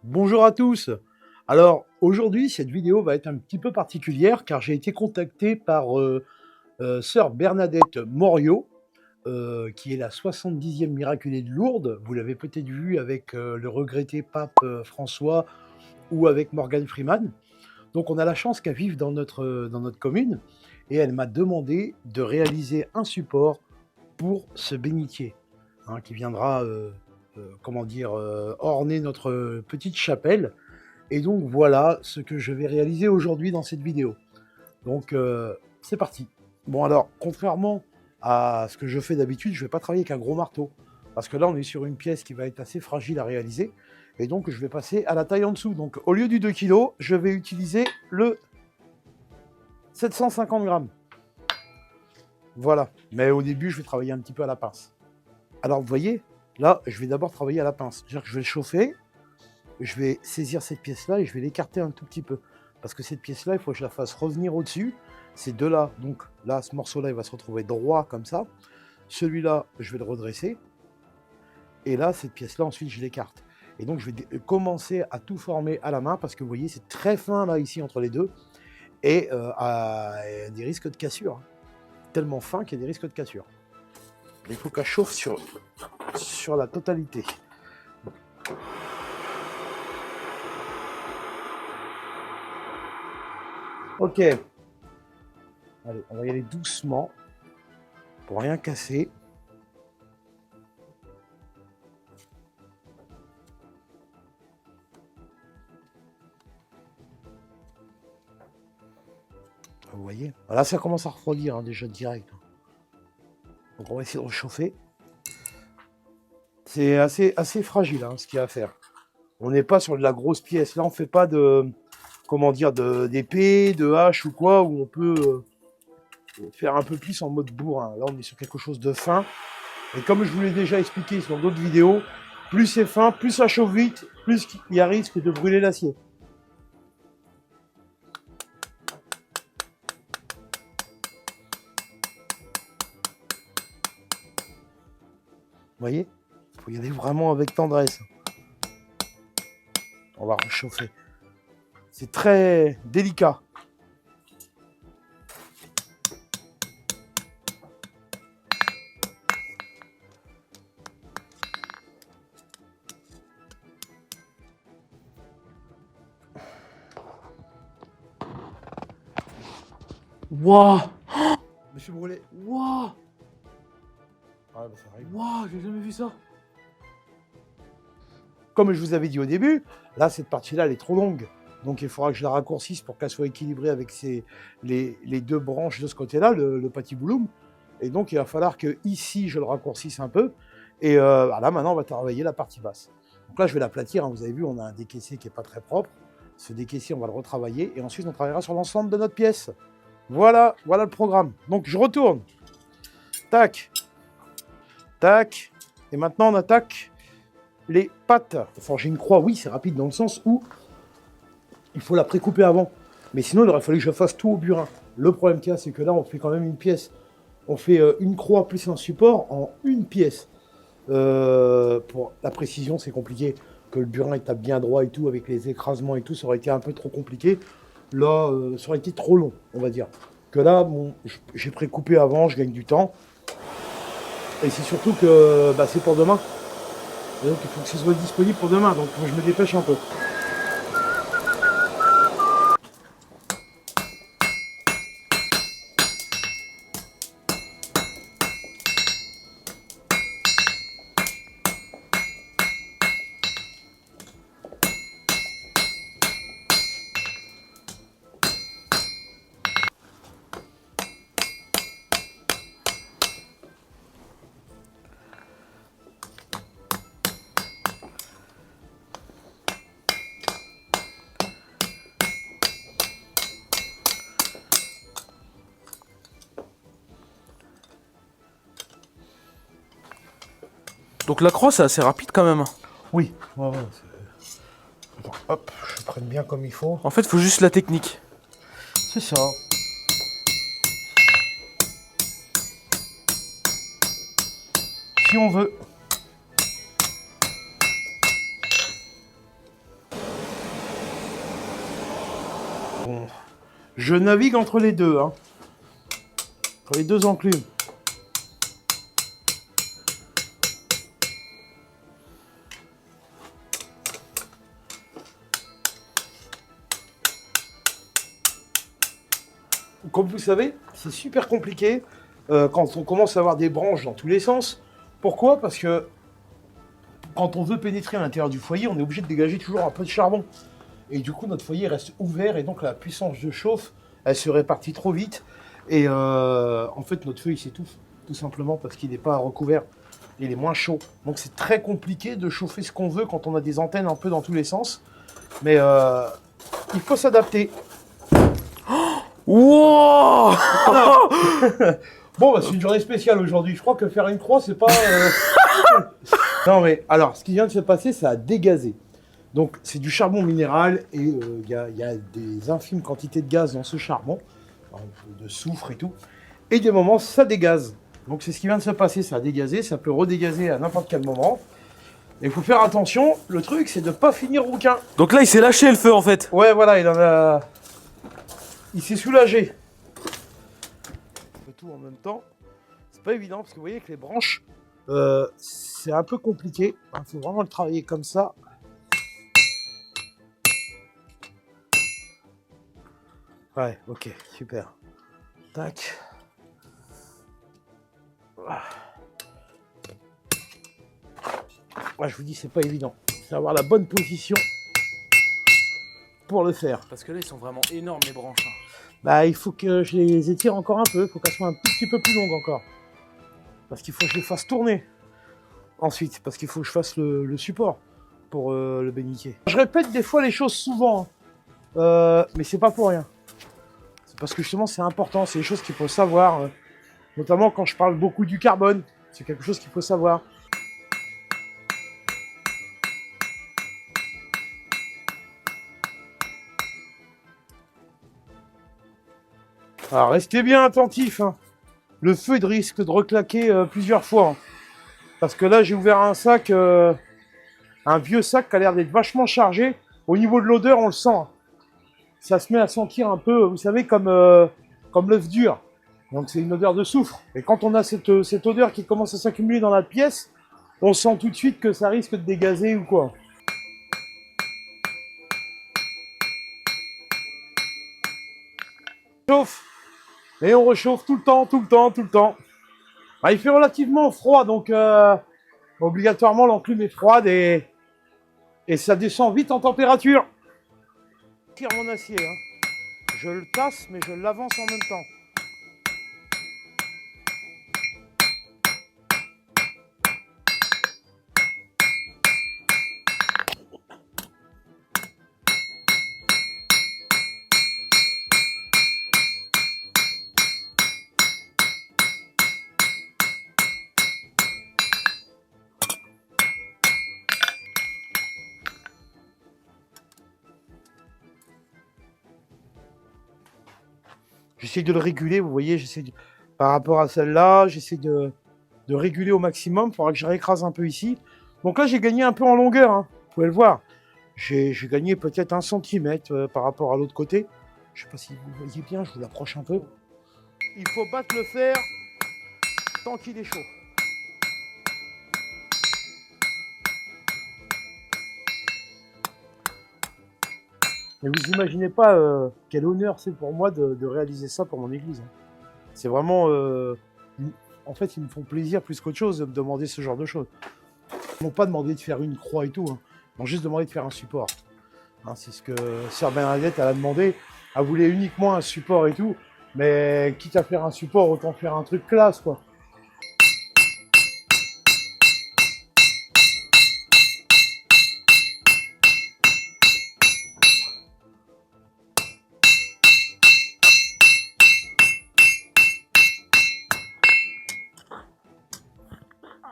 Bonjour à tous. Alors aujourd'hui, cette vidéo va être un petit peu particulière car j'ai été contacté par sœur Bernadette Moriot, qui est la 70e Miraculée de Lourdes. Vous l'avez peut-être vu avec le regretté pape François ou avec Morgan Freeman. Donc on a la chance qu'elle vive dans notre commune et elle m'a demandé de réaliser un support pour ce bénitier, hein, qui viendra orner notre petite chapelle. Et donc voilà ce que je vais réaliser aujourd'hui dans cette vidéo. Donc c'est parti. Bon alors, contrairement à ce que je fais d'habitude, je ne vais pas travailler avec un gros marteau. Parce que là, on est sur une pièce qui va être assez fragile à réaliser. Et donc, je vais passer à la taille en dessous. Donc, au lieu du 2 kg, je vais utiliser le 750 grammes. Voilà. Mais au début, je vais travailler un petit peu à la pince. Alors, vous voyez, là, je vais d'abord travailler à la pince. C'est-à-dire que je vais le chauffer, je vais saisir cette pièce-là et je vais l'écarter un tout petit peu. Parce que cette pièce-là, il faut que je la fasse revenir au-dessus. Ces deux-là, donc là, ce morceau-là, il va se retrouver droit comme ça. Celui-là, je vais le redresser. Et là, cette pièce-là, ensuite, je l'écarte. Et donc, je vais commencer à tout former à la main parce que vous voyez, c'est très fin là, ici, entre les deux. Et à des risques de cassure. Tellement fin qu'il y a des risques de cassure. Il faut qu'elle chauffe sur la totalité. Ok. Allez, on va y aller doucement pour rien casser. Vous voyez, là ça commence à refroidir, hein, déjà direct. Donc on va essayer de réchauffer. C'est assez fragile, hein, ce qu'il y a à faire. On n'est pas sur de la grosse pièce. Là on fait pas de, comment dire, d'épée, de hache ou quoi, où on peut faire un peu plus en mode bourrin. Là on est sur quelque chose de fin. Et comme je vous l'ai déjà expliqué sur d'autres vidéos, plus c'est fin, plus ça chauffe vite, plus il y a risque de brûler l'acier. Vous voyez, il faut y aller vraiment avec tendresse. On va réchauffer. C'est très délicat. Waouh! Je me suis brûlé. Waouh! Ah, bah, ça arrive. Waouh! J'ai jamais vu ça! Comme je vous avais dit au début, là, cette partie-là, elle est trop longue. Donc, il faudra que je la raccourcisse pour qu'elle soit équilibrée avec les deux branches de ce côté-là, le patibouloum. Et donc, il va falloir que ici, je le raccourcisse un peu. Et là, maintenant, on va travailler la partie basse. Donc là, je vais l'aplatir. Hein. Vous avez vu, on a un décaissé qui n'est pas très propre. Ce décaissé, on va le retravailler. Et ensuite, on travaillera sur l'ensemble de notre pièce. Voilà le programme. Donc, je retourne. Tac. Tac. Et maintenant, on attaque les pattes. Forger une croix, oui, c'est rapide dans le sens où il faut la précouper avant. Mais sinon, il aurait fallu que je fasse tout au burin. Le problème qu'il y a, c'est que là, on fait quand même une pièce. On fait une croix plus un support en une pièce. Pour la précision, c'est compliqué. Que le burin est bien droit et tout, avec les écrasements et tout, ça aurait été un peu trop compliqué. Là, ça aurait été trop long, on va dire. Que là, bon, j'ai précoupé avant, je gagne du temps. Et c'est surtout que bah, c'est pour demain. Et donc il faut que ce soit disponible pour demain, donc je me dépêche un peu. Donc la croix, c'est assez rapide quand même. Oui, ouais, ouais, attends, hop, je prenne bien comme il faut. En fait, faut juste la technique. C'est ça. Si on veut. Bon. Je navigue entre les deux, hein. Entre les deux enclumes. Comme vous savez, c'est super compliqué quand on commence à avoir des branches dans tous les sens. Pourquoi? Parce que quand on veut pénétrer à l'intérieur du foyer, on est obligé de dégager toujours un peu de charbon. Et du coup, notre foyer reste ouvert et donc la puissance de chauffe, elle se répartit trop vite. Et en fait, notre feu, il s'étouffe, tout simplement parce qu'il n'est pas recouvert. Il est moins chaud. Donc c'est très compliqué de chauffer ce qu'on veut quand on a des antennes un peu dans tous les sens. Mais il faut s'adapter. Wow. Bon, bah, c'est une journée spéciale aujourd'hui. Je crois que faire une croix, c'est pas... Non, mais alors, ce qui vient de se passer, ça a dégazé. Donc, c'est du charbon minéral et il y a des infimes quantités de gaz dans ce charbon, de soufre et tout. Et des moments, ça dégaze. Donc, c'est ce qui vient de se passer. Ça a dégazé, ça peut redégazer à n'importe quel moment. Et il faut faire attention. Le truc, c'est de ne pas finir rouquin. Donc là, il s'est lâché le feu en fait. Ouais, voilà, il s'est soulagé. Tout en même temps, c'est pas évident parce que vous voyez que les branches, c'est un peu compliqué. Il faut vraiment le travailler comme ça. Ouais, ok, super. Tac. Ouais, je vous dis, c'est pas évident. C'est avoir la bonne position pour le faire. Parce que là, ils sont vraiment énormes les branches. Bah, il faut que je les étire encore un peu. Il faut qu'elles soient un tout petit peu plus longues encore. Parce qu'il faut que je les fasse tourner. Ensuite, parce qu'il faut que je fasse le support pour le bénitier. Je répète des fois les choses souvent, mais c'est pas pour rien. C'est parce que justement c'est important, c'est des choses qu'il faut savoir, notamment quand je parle beaucoup du carbone, c'est quelque chose qu'il faut savoir. Alors restez bien attentifs, hein. Le feu il risque de reclaquer plusieurs fois. Hein. Parce que là j'ai ouvert un sac, un vieux sac qui a l'air d'être vachement chargé. Au niveau de l'odeur on le sent. Hein. Ça se met à sentir un peu, vous savez, comme l'œuf dur. Donc c'est une odeur de soufre. Et quand on a cette odeur qui commence à s'accumuler dans la pièce, on sent tout de suite que ça risque de dégazer ou quoi. Chauffe. Et on réchauffe tout le temps, tout le temps, tout le temps. Ah, il fait relativement froid, donc obligatoirement l'enclume est froide et ça descend vite en température. Je tire mon acier, hein. Je le casse, mais je l'avance en même temps. J'essaie de le réguler, vous voyez, par rapport à celle-là, j'essaie de réguler au maximum. Il faudra que je réécrase un peu ici. Donc là, j'ai gagné un peu en longueur, hein. Vous pouvez le voir. J'ai gagné peut-être 1 centimètre par rapport à l'autre côté. Je sais pas si vous voyez bien, je vous l'approche un peu. Il faut battre le fer tant qu'il est chaud. Mais vous imaginez pas quel honneur c'est pour moi de réaliser ça pour mon église. Hein. C'est vraiment... en fait, ils me font plaisir plus qu'autre chose de me demander ce genre de choses. Ils m'ont pas demandé de faire une croix et tout. Hein. Ils m'ont juste demandé de faire un support. Hein, c'est ce que Sœur Bernadette elle a demandé. Elle voulait uniquement un support et tout. Mais quitte à faire un support, autant faire un truc classe, quoi.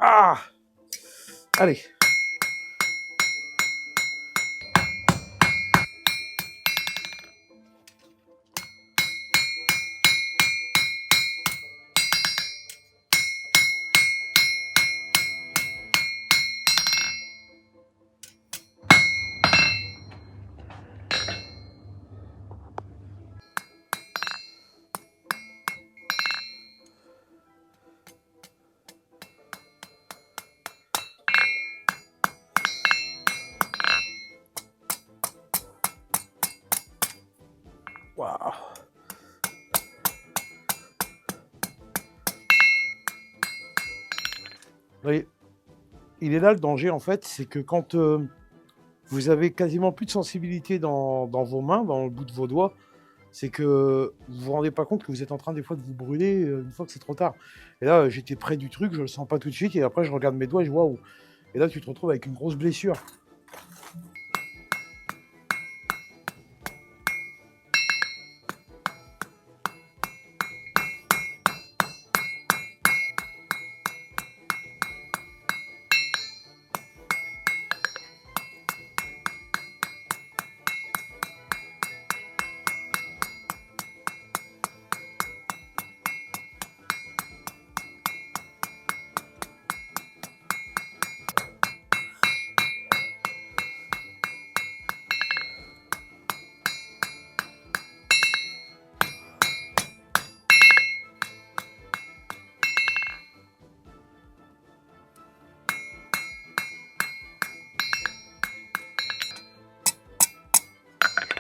Ah! Allez. Waouh. Vous voyez, il est là le danger en fait, c'est que quand vous avez quasiment plus de sensibilité dans vos mains, dans le bout de vos doigts, c'est que vous vous rendez pas compte que vous êtes en train des fois de vous brûler une fois que c'est trop tard. Et là, j'étais près du truc, je le sens pas tout de suite, et après je regarde mes doigts et je vois où. Et là, tu te retrouves avec une grosse blessure.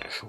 Chaud.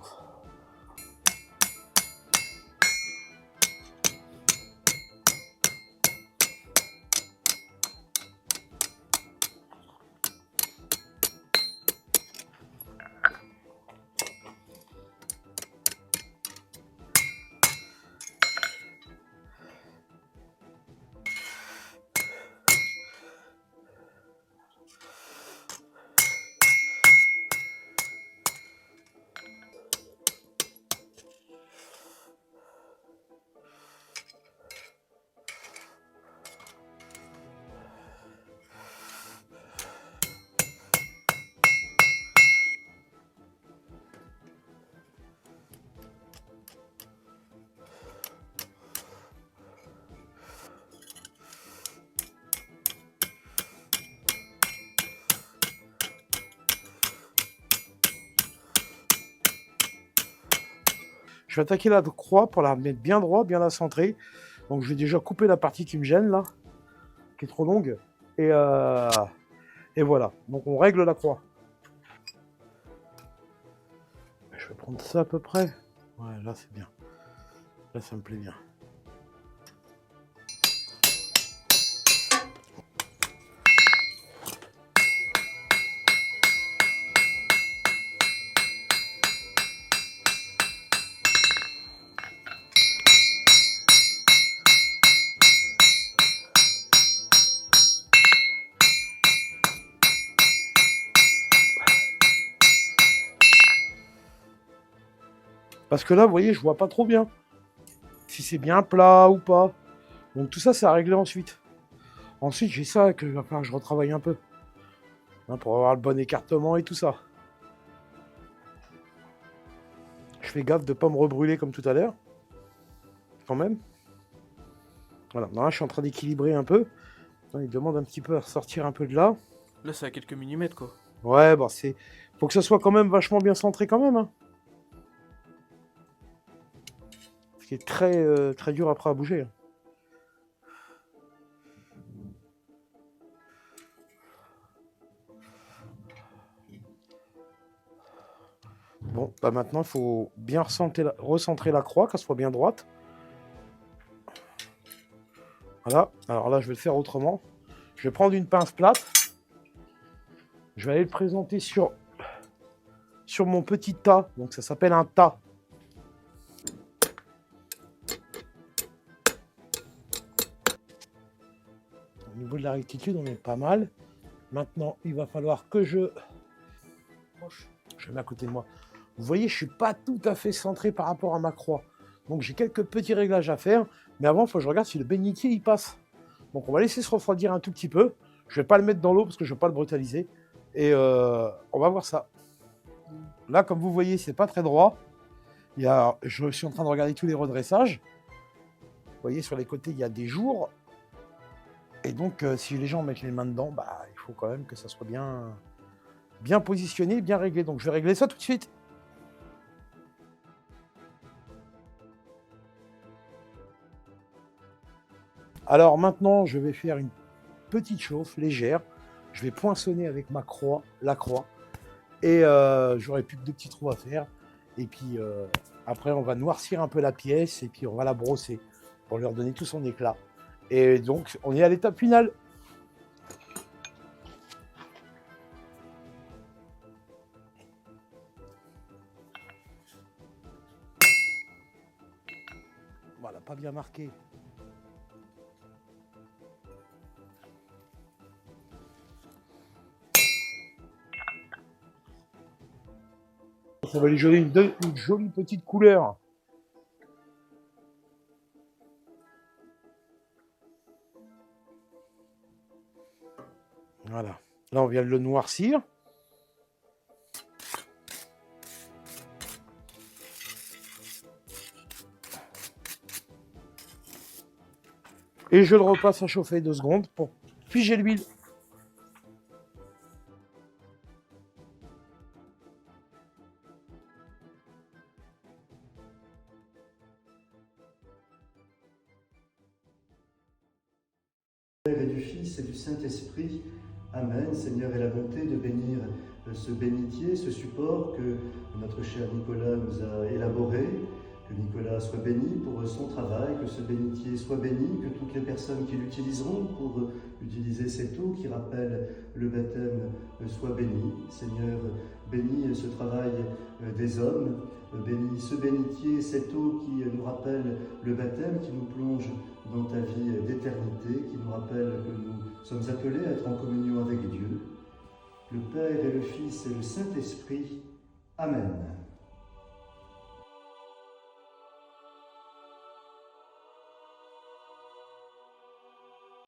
Je vais attaquer la croix pour la mettre bien droit, bien la centrer. Donc je vais déjà couper la partie qui me gêne là, qui est trop longue. Et voilà. Donc on règle la croix. Je vais prendre ça à peu près. Ouais, là c'est bien. Là ça me plaît bien. Parce que là, vous voyez, je vois pas trop bien si c'est bien plat ou pas. Donc tout ça, c'est à régler ensuite. Ensuite, j'ai ça que va falloir que je retravaille un peu. Hein, pour avoir le bon écartement et tout ça. Je fais gaffe de ne pas me rebrûler comme tout à l'heure. Quand même. Voilà, là, je suis en train d'équilibrer un peu. Il demande un petit peu à sortir un peu de là. Là, c'est à quelques millimètres, quoi. Ouais, bah c'est... Faut que ça soit quand même vachement bien centré quand même. Hein. Ce qui est très, très dur après à bouger. Bon, bah maintenant, il faut bien recentrer la croix, qu'elle soit bien droite. Voilà, alors là, je vais le faire autrement. Je vais prendre une pince plate. Je vais aller le présenter sur mon petit tas. Donc ça s'appelle un tas. Au niveau de la rectitude, on est pas mal. Maintenant, il va falloir que je mets à côté de moi. Vous voyez, je ne suis pas tout à fait centré par rapport à ma croix. Donc j'ai quelques petits réglages à faire. Mais avant, il faut que je regarde si le bénitier il passe. Donc on va laisser se refroidir un tout petit peu. Je ne vais pas le mettre dans l'eau parce que je ne veux pas le brutaliser. Et on va voir ça. Là, comme vous voyez, c'est pas très droit. Je suis en train de regarder tous les redressages. Vous voyez, sur les côtés, il y a des jours. Et donc, si les gens mettent les mains dedans, bah, il faut quand même que ça soit bien positionné, bien réglé. Donc, je vais régler ça tout de suite. Alors maintenant, je vais faire une petite chauffe légère. Je vais poinçonner avec la croix. Et j'aurai plus que 2 petits trous à faire. Et puis Après, on va noircir un peu la pièce et puis on va la brosser pour lui redonner tout son éclat. Et donc, on est à l'étape finale. Voilà, pas bien marqué. Ça va lui donner une jolie petite couleur. Voilà. Là, on vient de le noircir. Et je le repasse à chauffer 2 secondes pour figer l'huile. Du Père et du Fils et du Saint-Esprit. Amen. Seigneur, aie la bonté de bénir ce bénitier, ce support que notre cher Nicolas nous a élaboré. Que Nicolas soit béni pour son travail, que ce bénitier soit béni, que toutes les personnes qui l'utiliseront pour utiliser cette eau qui rappelle le baptême soient bénies. Seigneur, bénis ce travail des hommes, bénis ce bénitier, cette eau qui nous rappelle le baptême, qui nous plonge dans ta vie d'éternité, qui nous rappelle que nous sommes appelés à être en communion avec Dieu, le Père et le Fils et le Saint-Esprit. Amen.